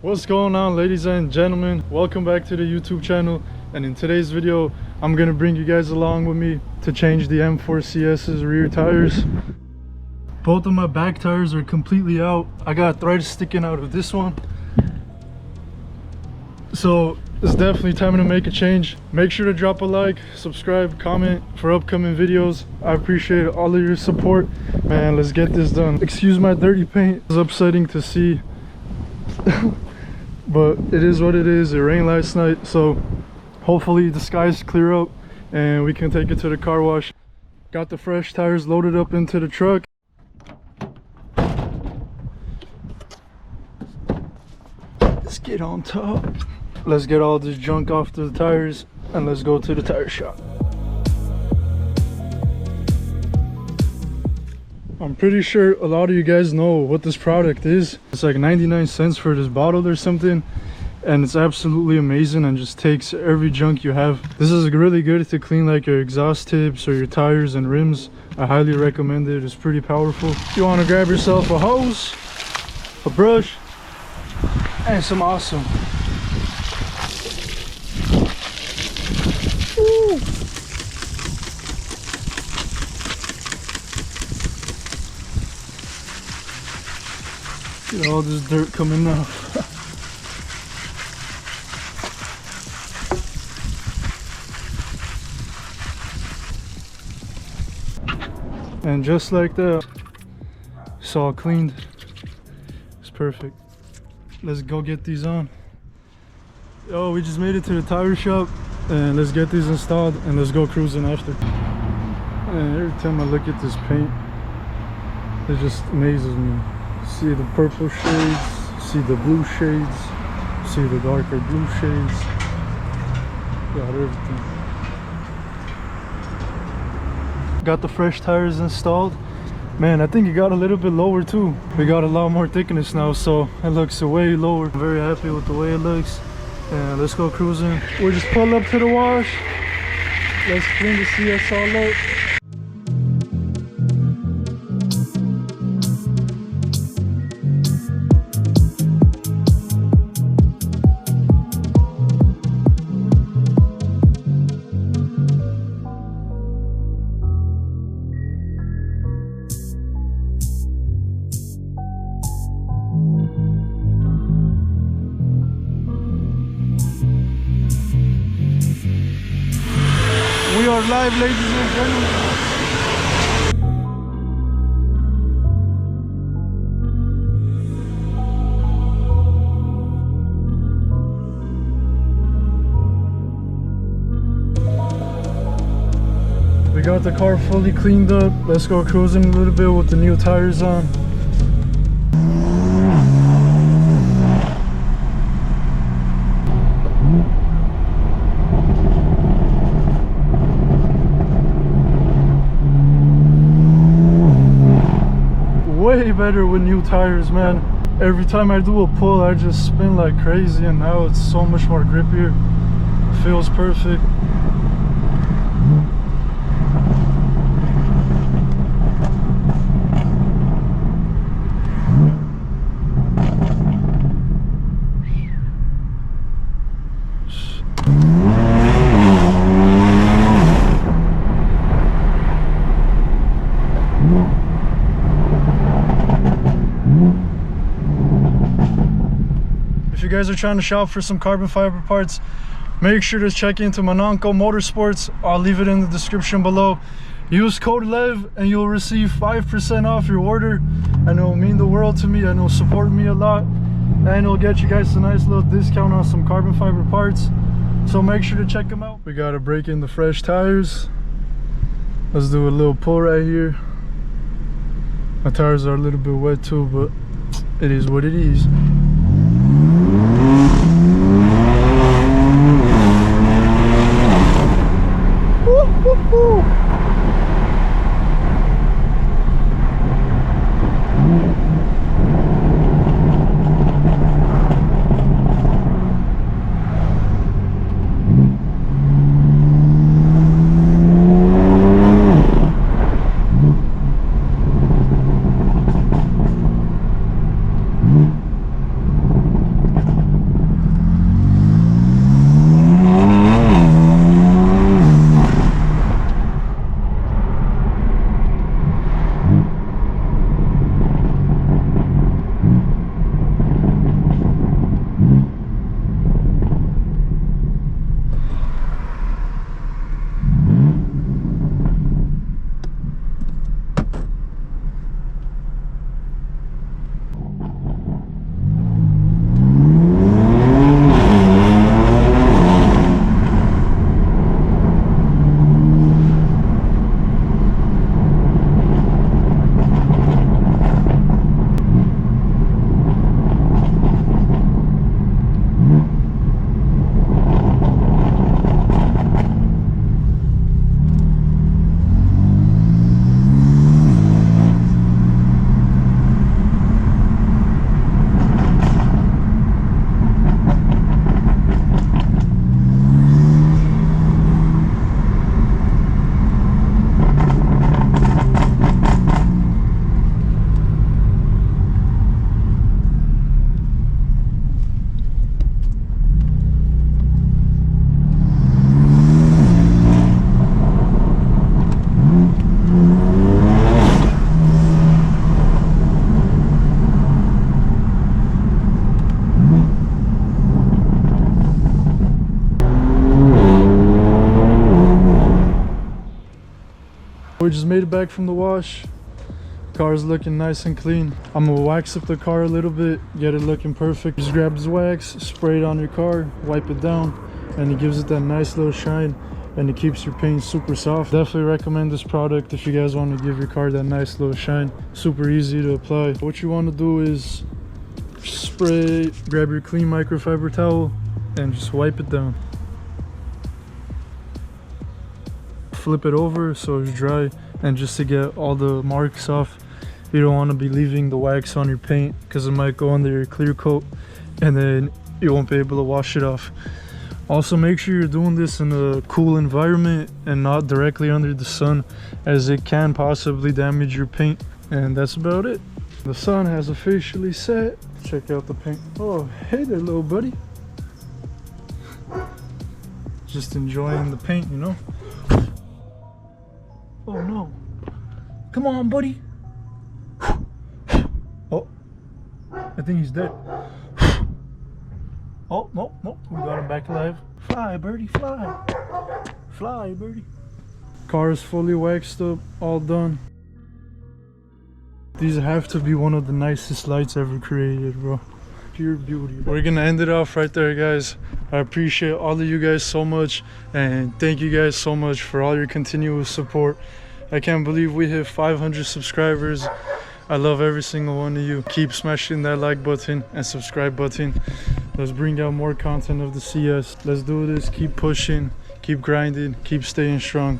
What's going on, ladies and gentlemen? Welcome back to the YouTube channel, and in today's video I'm gonna bring you guys along with me to change the M4CS's rear tires. Both of my back tires are completely out. I got threads sticking out of this one, so it's definitely time to make a change. Make sure to drop a like, subscribe, comment for upcoming videos. I appreciate all of your support, man. Let's get this done. Excuse my dirty paint, it's upsetting to see. But it is what it is. It rained last night, so hopefully the skies clear up and we can take it to the car wash. Got the fresh tires loaded up into the truck. Let's get on top. Let's get all this junk off the tires and let's go to the tire shop. I'm pretty sure a lot of you guys know what this product is. It's like 99 cents for this bottle or something, and it's absolutely amazing and just takes every junk you have. This is really good to clean like your exhaust tips or your tires and rims. I highly recommend it. It's pretty powerful. You want to grab yourself a hose, a brush, and some awesome. Woo. Get all this dirt coming off. And just like that, it's all cleaned. It's perfect. Let's go get these on. Oh, we just made it to the tire shop, and let's get these installed and let's go cruising after. And every time I look at this paint, it just amazes me. See the purple shades, see the blue shades, see the darker blue shades. Got everything. Got the fresh tires installed. Man, I think it got a little bit lower too. We got a lot more thickness now, so it looks way lower. I'm very happy with the way it looks. And let's go cruising. We'll just pull up to the wash. Let's clean the CS all up. We are live, ladies and gentlemen. We got the car fully cleaned up. Let's go cruising a little bit with the new tires on. Way better with new tires, man. Every time I do a pull, I just spin like crazy, and now it's so much more grippier. Feels perfect. If you guys are trying to shop for some carbon fiber parts, make sure to check into Mononco Motorsports. I'll leave it in the description below. Use code LEV and you'll receive 5% off your order, and it'll mean the world to me and it'll support me a lot, and it'll get you guys a nice little discount on some carbon fiber parts. So make sure to check them out. We gotta break in the fresh tires. Let's do a little pull right here. My tires are a little bit wet too, but it is what it is. just made it back from the wash. Car's looking nice and clean. I'm gonna wax up the car a little bit, get it looking perfect. Just grab this wax, spray it on your car, wipe it down, and it gives it that nice little shine, and it keeps your paint super soft. Definitely recommend this product if you guys want to give your car that nice little shine. Super easy to apply. What you want to do is spray, grab your clean microfiber towel, and just wipe it down. Flip it over so it's dry, and just to get all the marks off. You don't want to be leaving the wax on your paint because it might go under your clear coat and then you won't be able to wash it off. Also, make sure you're doing this in a cool environment and not directly under the sun, as it can possibly damage your paint. And that's about it. The sun has officially set. Check out the paint. Oh, hey there, little buddy. Just enjoying the paint, you know. Oh no. Come on, buddy. Oh, I think he's dead. Oh, no, we got him back alive. Fly, birdie, fly. Fly, birdie. Car is fully waxed up, all done. These have to be one of the nicest lights ever created, bro. Pure beauty. We're gonna end it off right there, guys. I appreciate all of you guys so much, and thank you guys so much for all your continuous support. I can't believe we hit 500 subscribers. I love every single one of you. Keep smashing that like button and subscribe button. Let's bring out more content of the CS. Let's do this. Keep pushing, keep grinding, keep staying strong.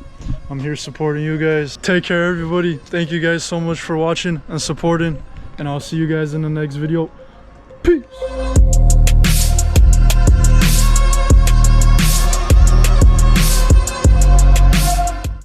I'm here supporting you guys. Take care, everybody. Thank you guys so much for watching and supporting, and I'll see you guys in the next video. Peace.